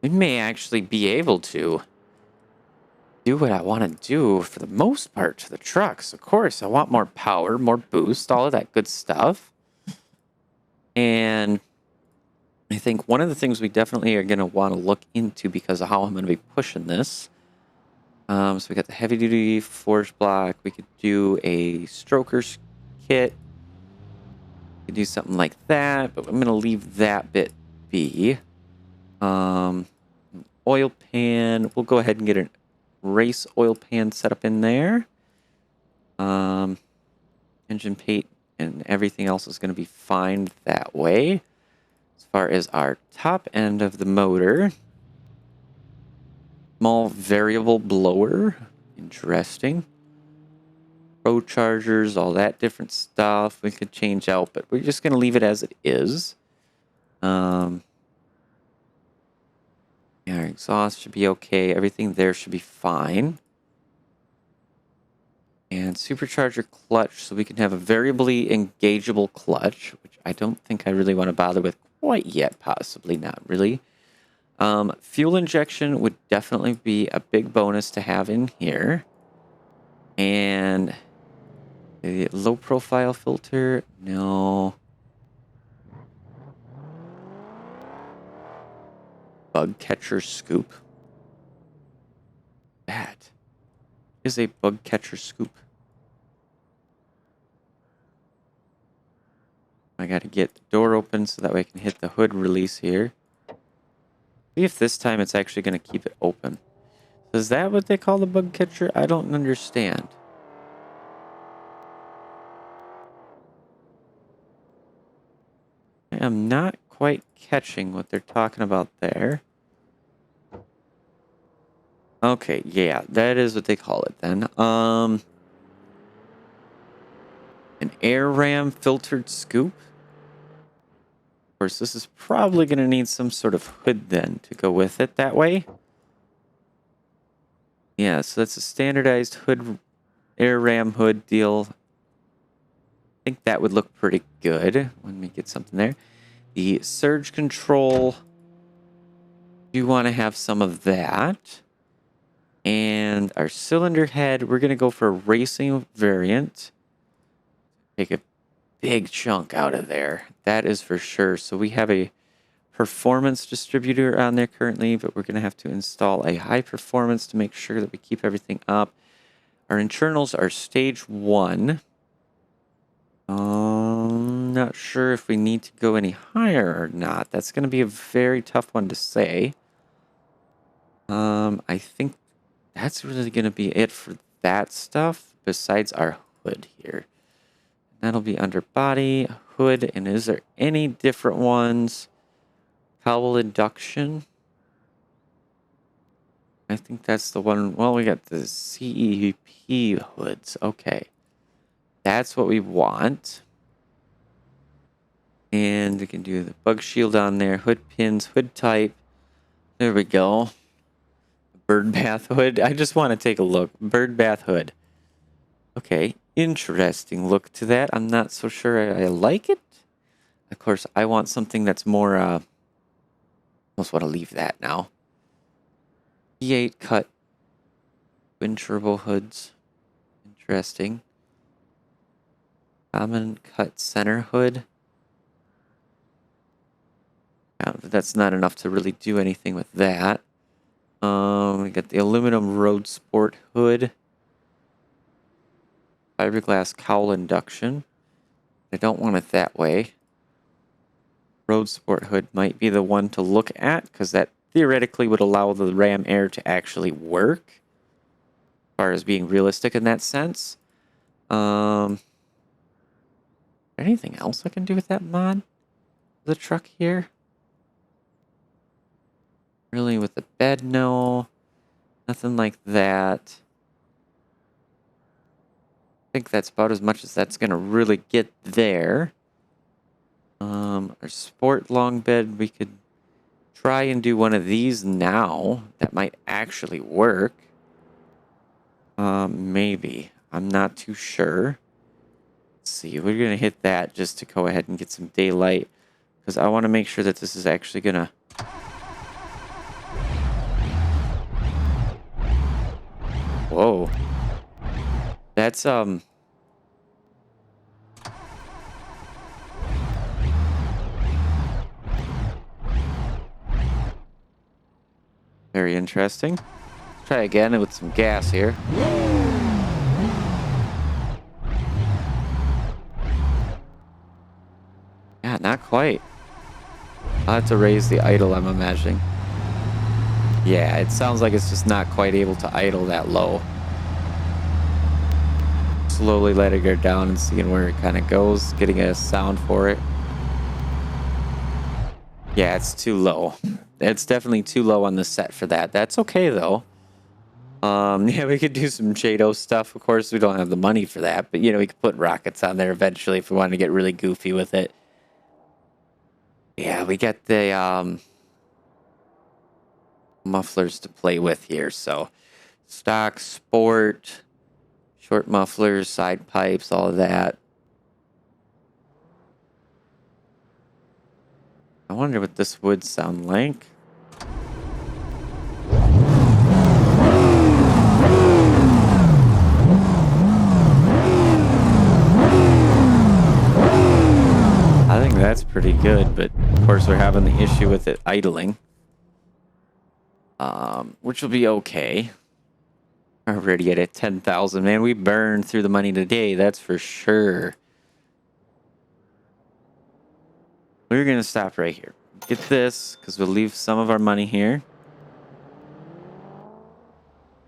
we may actually be able to do what I want to do for the most part to the trucks. Of course, I want more power, more boost, all of that good stuff. And I think one of the things we definitely are going to want to look into because of how I'm going to be pushing this. So we got the heavy duty forge block. We could do a stroker's kit. We could do something like that, but I'm going to leave that bit be. Oil pan. We'll go ahead and get a race oil pan set up in there. Engine paint and everything else is going to be fine that way. As far as our top end of the motor, small variable blower, interesting. Pro chargers, all that different stuff we could change out, but we're just going to leave it as it is. Yeah, our exhaust should be okay. Everything there should be fine. And supercharger clutch, so we can have a variably engageable clutch, which I don't think I really want to bother with quite yet, possibly not really. Fuel injection would definitely be a big bonus to have in here. And the low profile filter, no. Bug catcher scoop. That is a bug catcher scoop. I got to get the door open so that way I can hit the hood release here. See if this time it's actually going to keep it open. Is that what they call the bug catcher? I don't understand. I am not quite catching what they're talking about there. Okay, yeah, that is what they call it then. An air ram filtered scoop. Of course, this is probably going to need some sort of hood then to go with it that way. Yeah, so that's a standardized hood, air ram hood deal. I think that would look pretty good when we get something there. The surge control, you want to have some of that. And our cylinder head, we're going to go for a racing variant. Take a big chunk out of there. That is for sure. So we have a performance distributor on there currently, but we're going to have to install a high performance to make sure that we keep everything up. Our internals are stage 1. Not sure if we need to go any higher or not. That's going to be a very tough one to say. I think that's really going to be it for that stuff besides our hood here. That'll be underbody, hood, and is there any different ones? Cowl induction. I think that's the one. Well, we got the CEP hoods. Okay. That's what we want. And we can do the bug shield on there, hood pins, hood type. There we go. Bird bath hood. I just want to take a look. Bird bath hood. Okay. Interesting look to that. I'm not so sure I like it. Of course, I want something that's more, almost want to leave that now. E8 cut twin turbo hoods. Interesting. Common cut center hood. That's not enough to really do anything with that. We got the aluminum road sport hood. Fiberglass cowl induction. I don't want it that way. Road sport hood might be the one to look at because that theoretically would allow the ram air to actually work. As far as being realistic in that sense. Anything else I can do with that mod? The truck here? Really with the bed, no. Nothing like that. I think that's about as much as that's going to really get there. Our sport long bed, we could try and do one of these now. That might actually work. Maybe. I'm not too sure. Let's see. We're going to hit that just to go ahead and get some daylight. Because I want to make sure that this is actually going to... Whoa. That's, very interesting. Let's try again with some gas here. Yeah, not quite. I'll have to raise the idle, I'm imagining. Yeah, it sounds like it's just not quite able to idle that low. Slowly letting her down and seeing where it kind of goes, getting a sound for it. Yeah, it's too low. It's definitely too low on the set for that. That's okay though. Yeah, we could do some Jado stuff. Of course, we don't have the money for that, but you know, we could put rockets on there eventually if we wanted to get really goofy with it. Yeah, we got the mufflers to play with here. So stock, sport, short mufflers, side pipes, all of that. I wonder what this would sound like. I think that's pretty good, but of course we're having the issue with it idling. Which will be okay. Already at 10,000, man. We burned through the money today, that's for sure. We're gonna stop right here. Get this, because we'll leave some of our money here.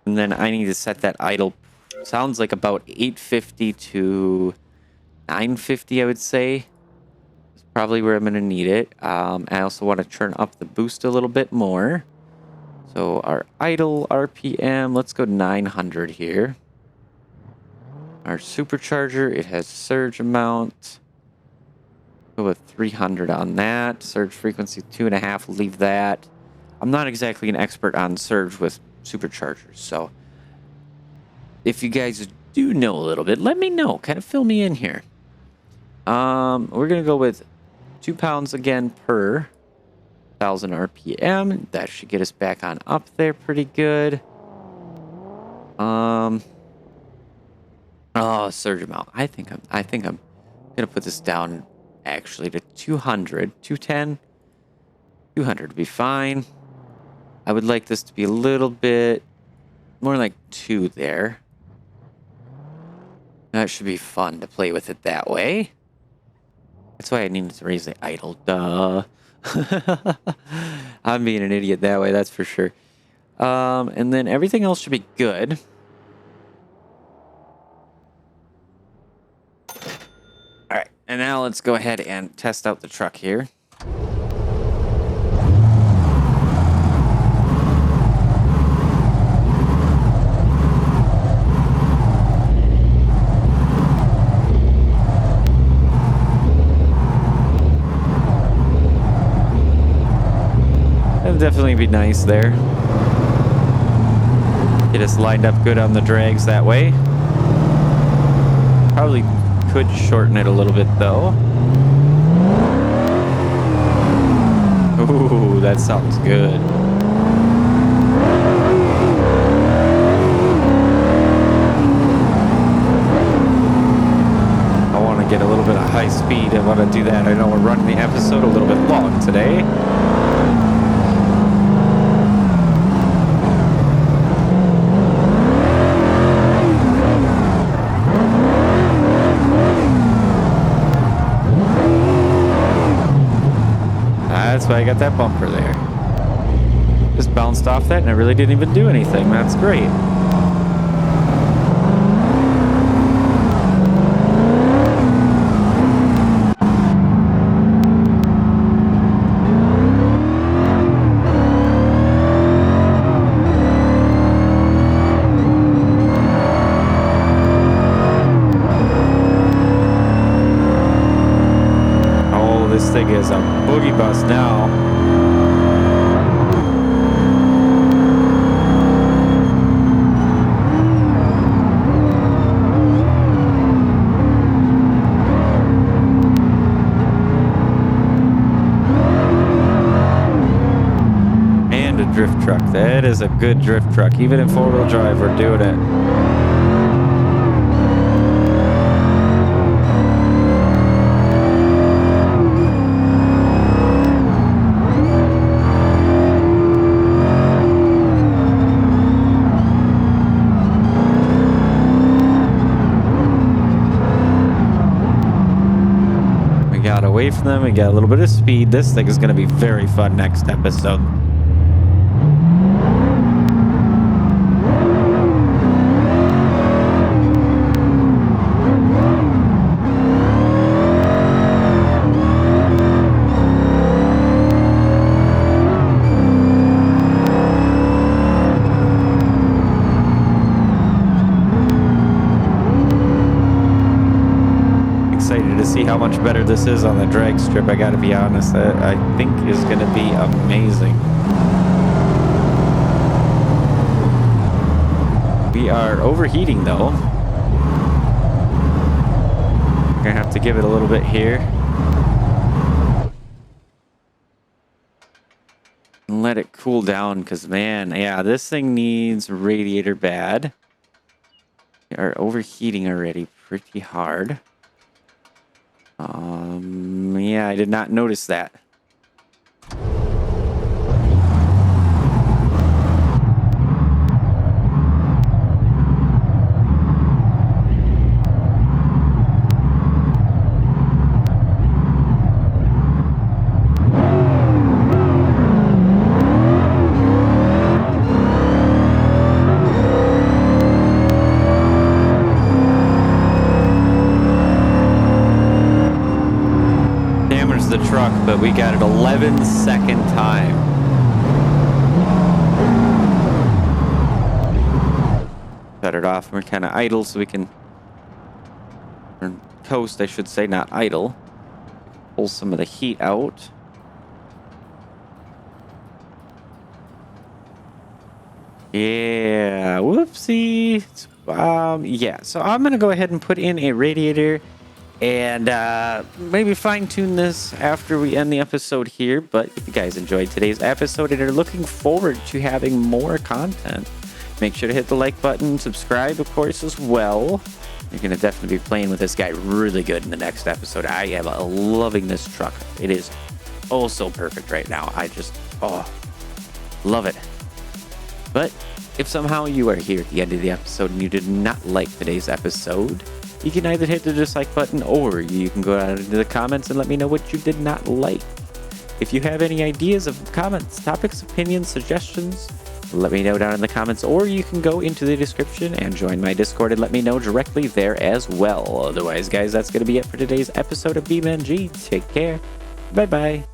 And then I need to set that idle. Sounds like about 850 to 950, I would say. That's probably where I'm gonna need it. I also want to turn up the boost a little bit more. So our idle RPM, let's go 900 here. Our supercharger, it has surge amount. Go with 300 on that. Surge frequency 2.5, leave that. I'm not exactly an expert on surge with superchargers, so if you guys do know a little bit, let me know. Kind of fill me in here. We're gonna go with 2 pounds again per 1,000 RPM. That should get us back on up there pretty good. Oh, surge amount. I think I'm gonna put this down actually to 200, 210, 200 would be fine. I would like this to be a little bit more like 2 there. That should be fun to play with it that way. That's why I needed to raise the idle. Duh. I'm being an idiot that way, that's for sure. And then everything else should be good. All right, and now let's go ahead and test out the truck here. Definitely be nice there. Get us lined up good on the drags that way. Probably could shorten it a little bit though. Ooh, that sounds good. I want to get a little bit of high speed. I want to do that. I know we're running the episode a little bit long today. That's why I got that bumper there. Just bounced off that and I really didn't even do anything. That's great. Oh, this thing is a boogie bus now. truck. That is a good drift truck. Even in four-wheel drive, we're doing it. Away from them, we got a little bit of speed. This thing is going to be very fun next episode. To see how much better this is on the drag strip, I gotta be honest, that I think is gonna be amazing. We are overheating though. We're gonna have to give it a little bit here and let it cool down, because man, yeah, this thing needs radiator bad. We are overheating already pretty hard. Yeah, I did not notice that. The truck, but we got it 11-second time. Shut it off. We're kind of idle, so we can, or coast, I should say, not idle. Pull some of the heat out. Yeah, whoopsie. Yeah, so I'm gonna go ahead and put in a radiator and maybe fine-tune this after we end the episode here. But if you guys enjoyed today's episode and are looking forward to having more content, make sure to hit the like button, subscribe, of course, as well. You're going to definitely be playing with this guy really good in the next episode. I am loving this truck. It is oh so perfect right now. I just, love it. But if somehow you are here at the end of the episode and you did not like today's episode, you can either hit the dislike button or you can go out into the comments and let me know what you did not like. If you have any ideas of comments, topics, opinions, suggestions, let me know down in the comments, or you can go into the description and join my Discord and let me know directly there as well. Otherwise, guys, that's going to be it for today's episode of BeamNG. Take care. Bye-bye.